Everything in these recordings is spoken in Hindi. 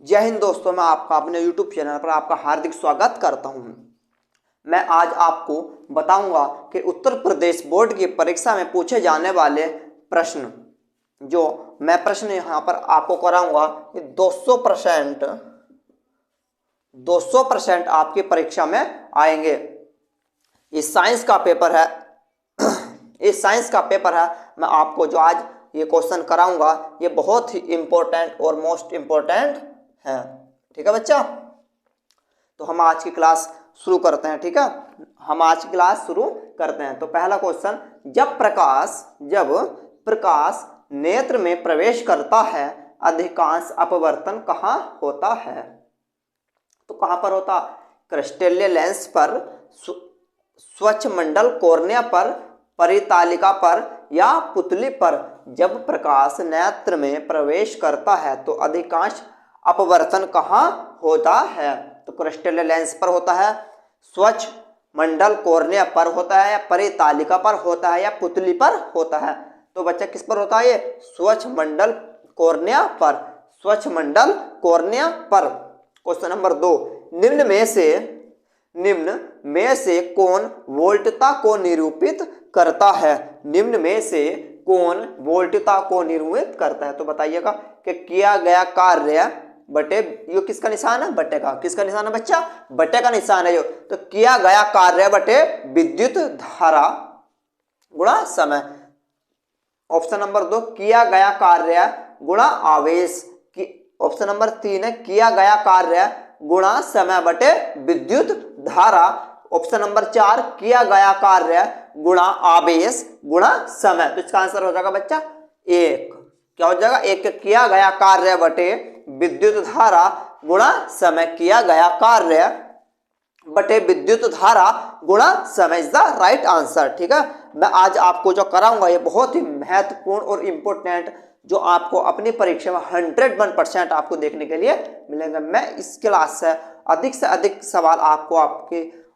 जय हिंद दोस्तों, मैं आपका अपने YouTube चैनल पर आपका हार्दिक स्वागत करता हूं। मैं आज आपको बताऊंगा कि उत्तर प्रदेश बोर्ड की परीक्षा में पूछे जाने वाले प्रश्न, जो मैं प्रश्न यहां पर आपको कराऊंगा, ये 200% आपकी परीक्षा में आएंगे। ये साइंस का पेपर है। ये साइंस का पेपर है। मैं आपको जो आज ये क्वेश्चन कराऊंगा, ये बहुत ही इंपॉर्टेंट और मोस्ट इंपॉर्टेंट है। ठीक है बच्चा, तो हम आज की क्लास शुरू करते हैं। ठीक है, हम आज की क्लास शुरू करते हैं। तो पहला क्वेश्चन, जब प्रकाश नेत्र में प्रवेश करता है, अधिकांश अपवर्तन कहाँ होता है? तो कहाँ पर होता? क्रिस्टलीय लेंस पर, स्वच्छ मंडल कॉर्निया पर, परितालिका पर या पुतली पर? जब प्रकाश नेत्र में प्रवेश करता है तो अधिकांश अपवर्तन कहाँ होता है? तो क्रिस्टलीय लेंस पर होता है, स्वच्छ मंडल कॉर्निया पर होता है, या परितालिका पर होता है, या पुतली पर होता है? तो बच्चा किस पर होता है? ये स्वच्छ मंडल कॉर्निया पर, स्वच्छ मंडल कॉर्निया पर। क्वेश्चन नंबर 2, निम्न में से कौन वोल्टता को निरूपित करता है? निम्न में से कौन वोल्टता को निरूपित करता है? तो बताइएगा कि किया गया कार्य बटे, ये किसका निशान है? बटे का। किसका निशान है बच्चा? बटे का निशान है। तो किया गया कार्य बटे विद्युत धारा गुणा समय। ऑप्शन नंबर 2 किया गया कार्य गुणा आवेश। ऑप्शन नंबर 3 है किया गया कार्य गुणा समय बटे विद्युत धारा। ऑप्शन नंबर 4 किया गया कार्य गुणा आवेश गुणा समय। तो इसका आंसर हो जाएगा बच्चा 1। क्या हो जाएगा? 1 किया गया कार्य बटे विद्युत धारा गुणा समय। किया गया कार्य बटे विद्युत धारा गुणा समय इज द राइट आंसर। ठीक है, मैं आज आपको जो कराऊंगा ये बहुत ही महत्वपूर्ण और इंपॉर्टेंट, जो आपको अपनी परीक्षा में 101% आपको देखने के लिए मिलेगा। मैं इस क्लास से अधिक सवाल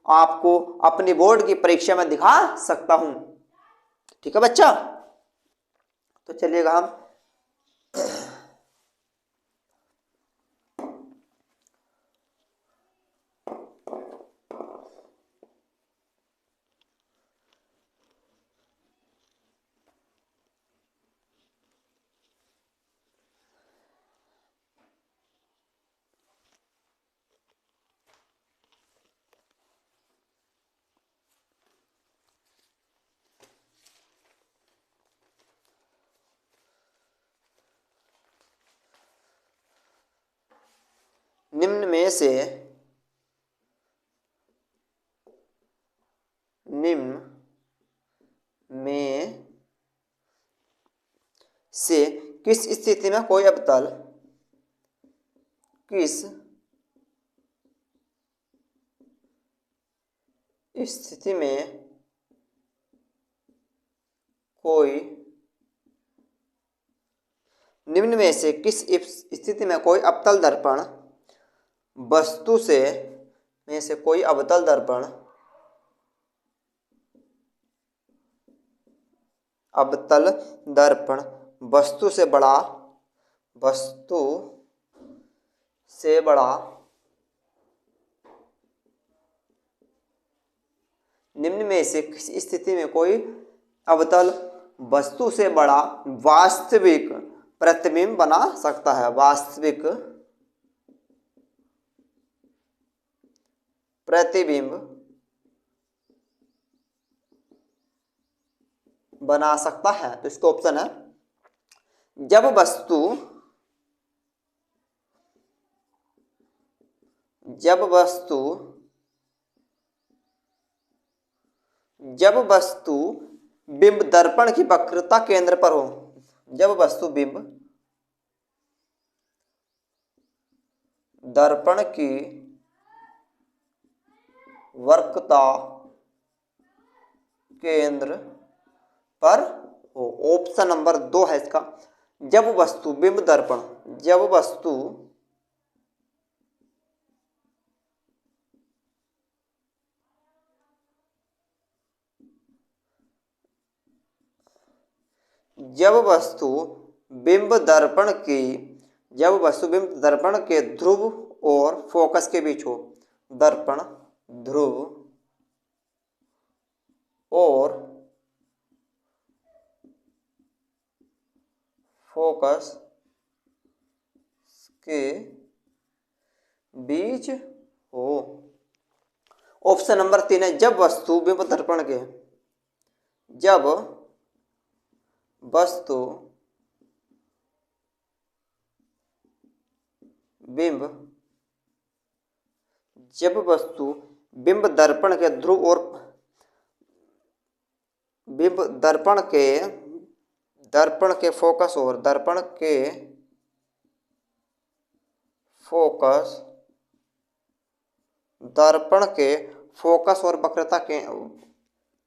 आपको अपनी बोर्ड की परीक्षा में दिखा सकता हूं। ठीक है बच्चा, तो चलिएगा हम निम्न में से किस स्थिति में कोई अवतल निम्न में से किस स्थिति में कोई अवतल दर्पण वस्तु से कोई अवतल दर्पण वस्तु से बड़ा निम्न में से किस स्थिति में कोई अवतल वस्तु से बड़ा वास्तविक प्रतिबिंब बना सकता है? वास्तविक प्रतिबिंब बना सकता है। तो इसका ऑप्शन है, जब वस्तु बिंब दर्पण की वक्रता केंद्र पर हो। जब वस्तु बिंब दर्पण की वक्रता केंद्र पर हो। ऑप्शन नंबर 2 है इसका, जब वस्तु बिंब दर्पण बिंब दर्पण की जब वस्तुबिंब दर्पण के ध्रुव और फोकस के बीच हो। दर्पण, ध्रुव और फोकस के बीच हो। ऑप्शन नंबर 3 है जब वस्तु बिंब दर्पण के, जब वस्तु बिंब, जब वस्तु बिंब दर्पण के ध्रुव और बिंब दर्पण के फोकस और दर्पण के फोकस, दर्पण के फोकस और वक्रता के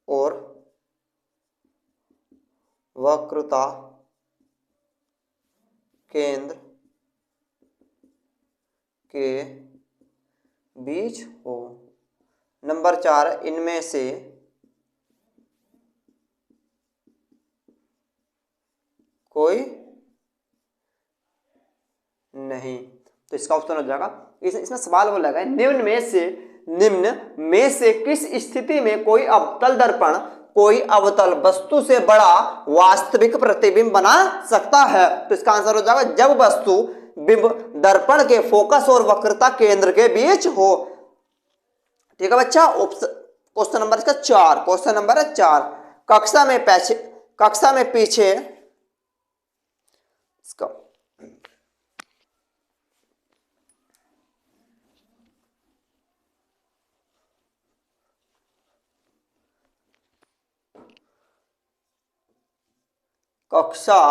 और वक्रता केंद्र के बीच हो। नंबर 4 इनमें से कोई नहीं। तो इसका उत्तर हो जाएगा, इसमें सवाल बोला गया निम्न में से किस स्थिति में कोई अवतल दर्पण कोई अवतल वस्तु से बड़ा वास्तविक प्रतिबिंब बना सकता है। तो इसका आंसर हो जाएगा जब वस्तु बिंब दर्पण के फोकस और वक्रता केंद्र के बीच हो। ठीक है बच्चा। क्वेश्चन नंबर इसका 4, क्वेश्चन नंबर 4, कक्षा में पीछे इसका कक्षा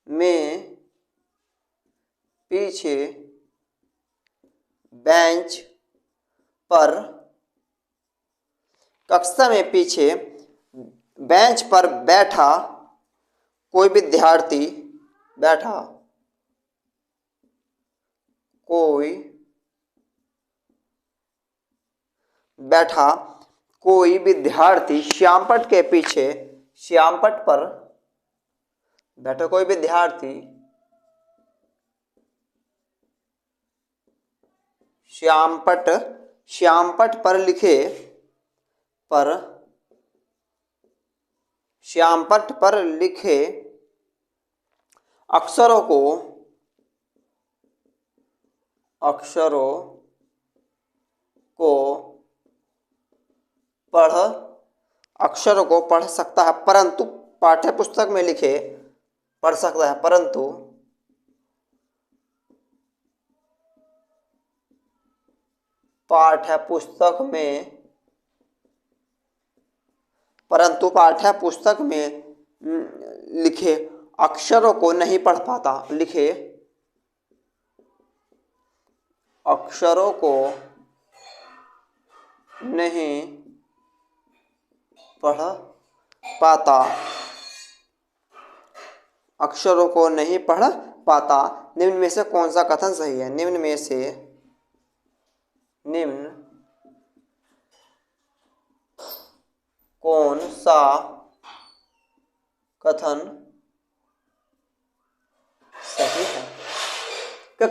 में पीछे बेंच पर, कक्षा में पीछे बेंच पर बैठा कोई विद्यार्थी, बैठा कोई विद्यार्थी श्यामपट्ट के पीछे, श्यामपट्ट पर बैठा कोई विद्यार्थी श्यामपट्ट पर लिखे अक्षरों को पढ़ सकता है, परंतु पाठ्यपुस्तक में लिखे पढ़ सकता है, परंतु पाठ्यपुस्तक में लिखे अक्षरों को नहीं पढ़ पाता, लिखे अक्षरों को नहीं पढ़ पाता, अक्षरों को नहीं पढ़ पाता। निम्न में से कौन सा कथन सही है? निम्न कौन सा कथन सही है? कि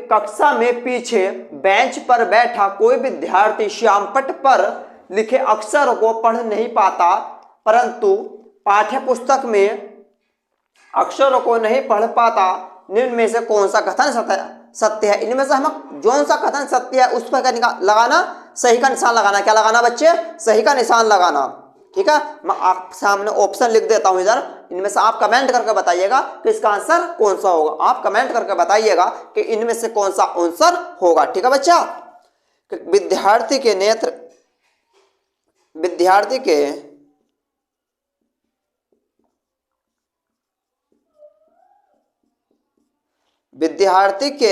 कक्षा में पीछे बेंच पर बैठा कोई विद्यार्थी श्यामपट्ट पर लिखे अक्षरों को पढ़ नहीं पाता, परंतु पाठ्यपुस्तक में अक्षरों को नहीं पढ़ पाता। निम्न में से कौन सा कथन सत्य है? इनमें से हम जो सा कथन सत्य है उस पर लगाना, सही का निशान लगाना। क्या लगाना बच्चे? सही का निशान लगाना। ठीक है, मैं आप सामने ऑप्शन लिख देता हूं इधर, इनमें से आप कमेंट करके बताइएगा कि इसका आंसर कौन सा होगा। आप कमेंट करके बताइएगा कि इनमें से कौन सा आंसर होगा। ठीक है बच्चा। विद्यार्थी के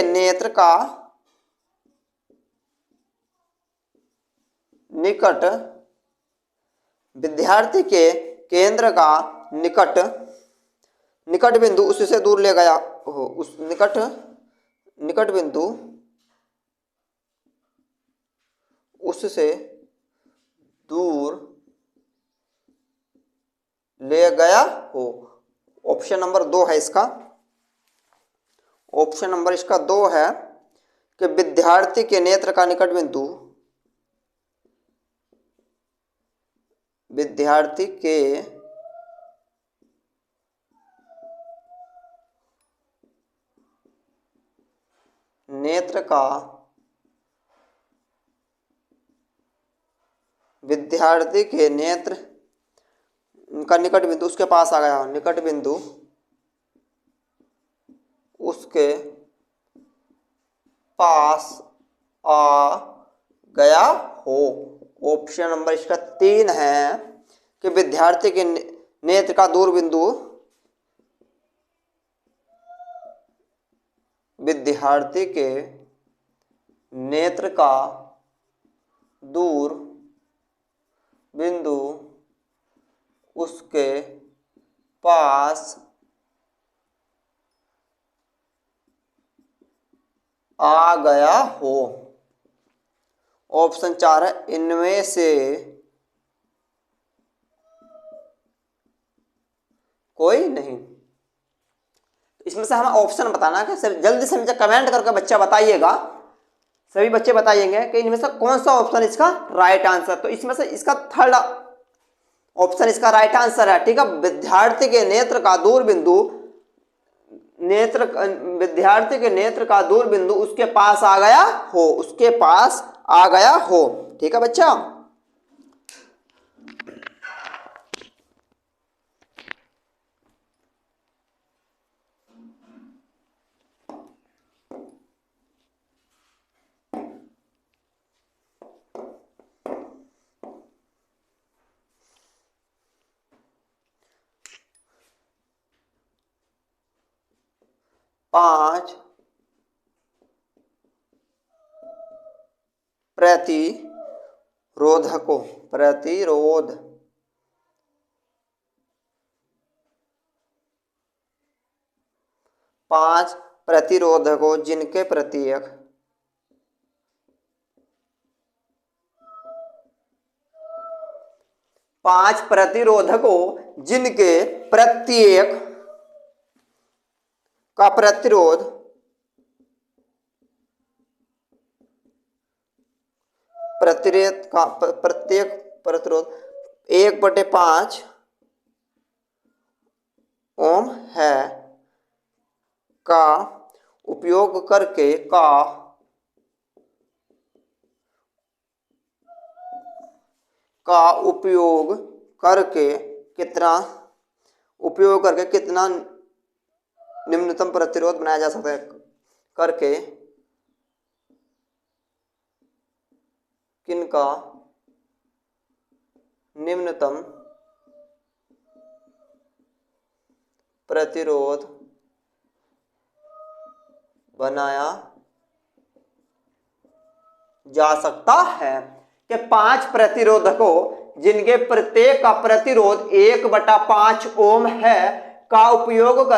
नेत्र का निकट, विद्यार्थी के केंद्र का निकट बिंदु उससे दूर ले गया हो, उस निकट बिंदु उससे दूर ले गया हो। ऑप्शन नंबर 2 है इसका ऑप्शन नंबर इसका 2 है कि विद्यार्थी के नेत्र का निकट बिंदु, विद्यार्थी के नेत्र का, विद्यार्थी के नेत्र का निकट बिंदु उसके पास आ गया हो, निकट बिंदु उसके पास आ गया हो। ऑप्शन नंबर इसका 3 है कि विद्यार्थी के नेत्र का दूर बिंदु, विद्यार्थी के नेत्र का दूर बिंदु उसके पास आ गया हो। ऑप्शन 4 है इनमें से कोई नहीं। इसमें से हमें ऑप्शन बताना है कि जल्दी से मुझे कमेंट करके बच्चा बताइएगा, सभी बच्चे बताइएंगे कि इनमें से कौन सा ऑप्शन इसका राइट आंसर। तो इसमें से इसका थर्ड ऑप्शन इसका राइट आंसर है। ठीक है, विद्यार्थी के नेत्र का दूर बिंदु, विद्यार्थी के नेत्र का दूर बिंदु उसके पास आ गया हो, उसके पास आ गया हो। ठीक है बच्चा, पांच प्रतिरोधकों, प्रतिरोध पांच प्रतिरोधकों जिनके प्रत्येक पांच प्रतिरोधकों जिनके प्रत्येक का प्रतिरोध प्रत्येक प्रतिरोध 1/5 ओम है का उपयोग करके कितना निम्नतम प्रतिरोध बनाया जा सकता है, करके किनका निम्नतम प्रतिरोध बनाया जा सकता है। कि 5 प्रतिरोधकों जिनके प्रत्येक का प्रतिरोध 1/5 ओम है का उपयोग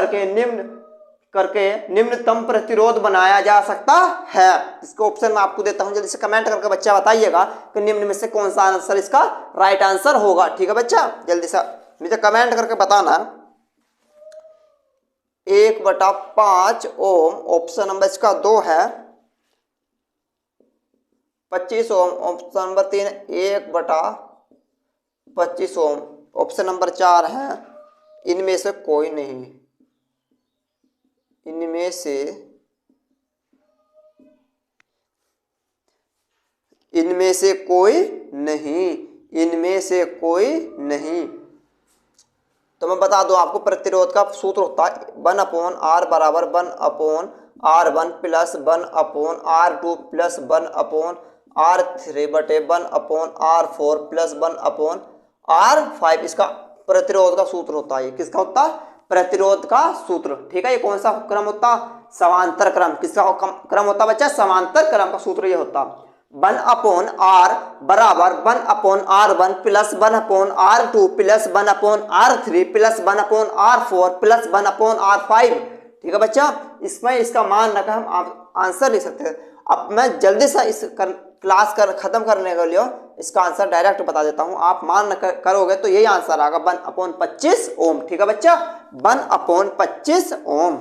करके निम्नतम प्रतिरोध बनाया जा सकता है। इसको ऑप्शन मैं आपको देता हूं, जल्दी से कमेंट करके बच्चा बताइएगा कि निम्न में से कौन सा आंसर इसका राइट आंसर होगा। ठीक है बच्चा, जल्दी से मुझे कमेंट करके बताना। 1/5 ओम ऑप्शन नंबर इसका 2 है, 25 ओम ऑप्शन नंबर 3, 1/25 ओम ऑप्शन नंबर 4 है। इनमें से कोई नहीं, इनमें से कोई नहीं, इनमें से कोई नहीं। तो मैं बता दूं आपको, प्रतिरोध का सूत्र होता है 1/R बराबर 1/R1 plus 1/R2 plus 1/R3 बटे 1/R4 प्लस 1/R5। इसका प्रतिरोध का सूत्र होता है। किसका होता है? प्रतिरोध का सूत्र। ठीक है, ये कौन सा क्रम होता? समांतर क्रम। किसका क्रम होता बच्चा? समांतर क्रम का सूत्र ये होता 1/R बराबर 1/R1 plus 1/R2 plus 1/R3 plus 1/R4 plus 1/R5। ठीक है बच्चा, इसमें इसका मान रखा हम आप आंसर ले सकते हैं। अब मैं जल्दी से इस क्लास खत्म करने के लिए इसका आंसर डायरेक्ट बता देता हूं। आप मान करोगे तो यही आंसर आएगा 1/25 ओम। ठीक है बच्चा, 1/25 ओम।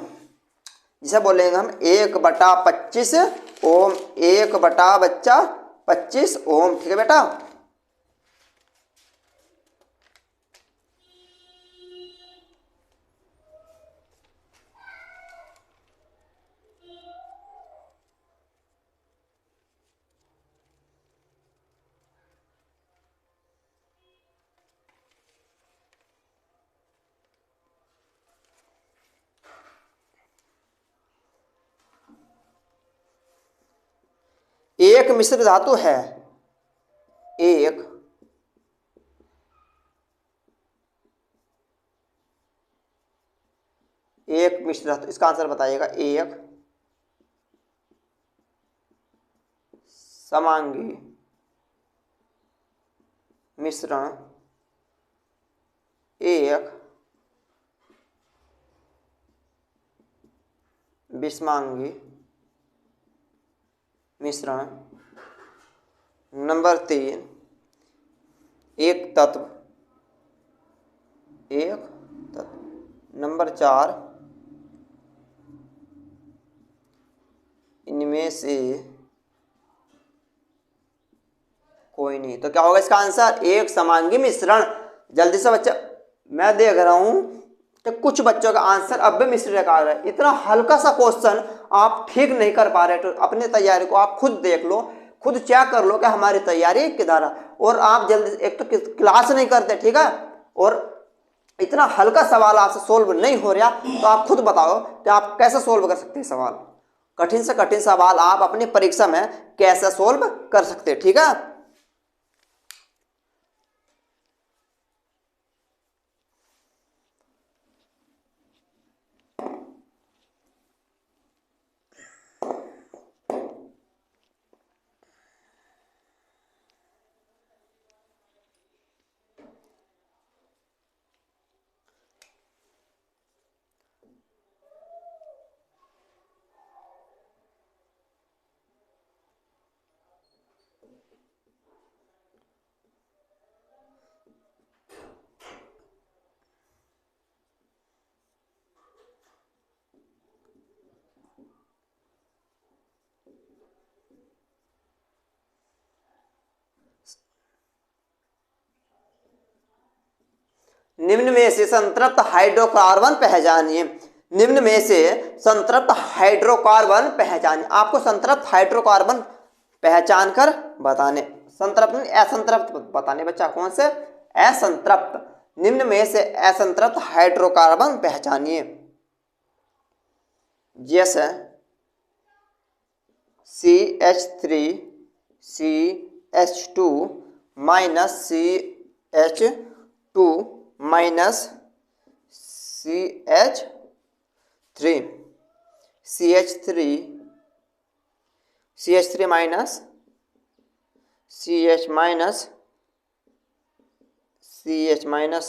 जिसे बोलेंगे हम 1/25 ओम, 1/25 ओम। ठीक है बेटा। एक मिश्र धातु है, एक मिश्र धातु, इसका आंसर बताइएगा। एक समांगी मिश्रण, एक विषमांगी मिश्रण। नंबर 3 एक तत्व, नंबर 4 इनमें से कोई नहीं। तो क्या होगा इसका आंसर? एक समांगी मिश्रण। जल्दी से बच्चा, मैं देख रहा हूं कि कुछ बच्चों का आंसर अब भी मिश्र का आ रहा है। इतना हल्का सा क्वेश्चन आप ठीक नहीं कर पा रहे, तो अपनी तैयारी को आप खुद देख लो, खुद चेक कर लो कि हमारी तैयारी किधर है। और आप जल्दी, एक तो क्लास नहीं करते, ठीक है, और इतना हल्का सवाल आपसे सोल्व नहीं हो रहा, तो आप खुद बताओ कि आप कैसे सोल्व कर सकते हैं सवाल। कठिन से कठिन सवाल आप अपनी परीक्षा में कैसे सोल्व कर सकते हैं, ठीक है। निम्न में से संतृप्त हाइड्रोकार्बन पहचानिए। निम्न में से संतृप्त हाइड्रोकार्बन पहचानिए। आपको संतृप्त हाइड्रोकार्बन पहचान कर बताने, संतृप्त असंतृप्त बताने बच्चा, कौन से? असंतृप्त। निम्न में से असंतृप्त हाइड्रोकार्बन पहचानिए। जैसे CH3 CH2 minus CH2 minus CH3, CH3 minus CH minus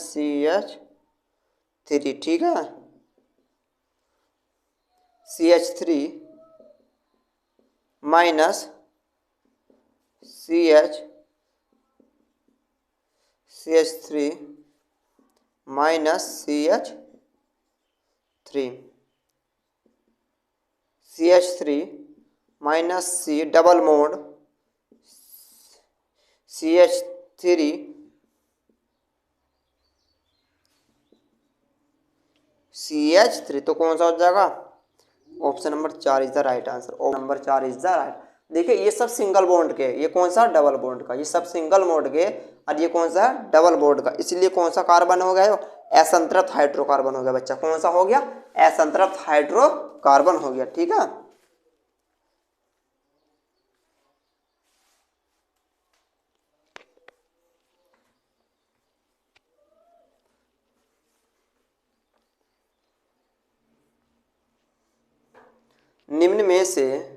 CH3, ठीक है। CH3 minus CH3 minus CH3 minus C double mode CH3, तो कौन सा हो जाएगा? Option number 4 is the right answer. Option number 4 is the right. देखिए ये सब सिंगल बॉन्ड के, ये कौन सा? डबल बॉन्ड का। ये सब सिंगल बॉन्ड के और ये कौन सा है? डबल बॉन्ड का। इसलिए कौन सा कार्बन हो गया? असंतृप्त हाइड्रोकार्बन हो गया बच्चा। कौन सा हो गया? असंतृप्त हाइड्रोकार्बन हो गया, ठीक है। निम्न में से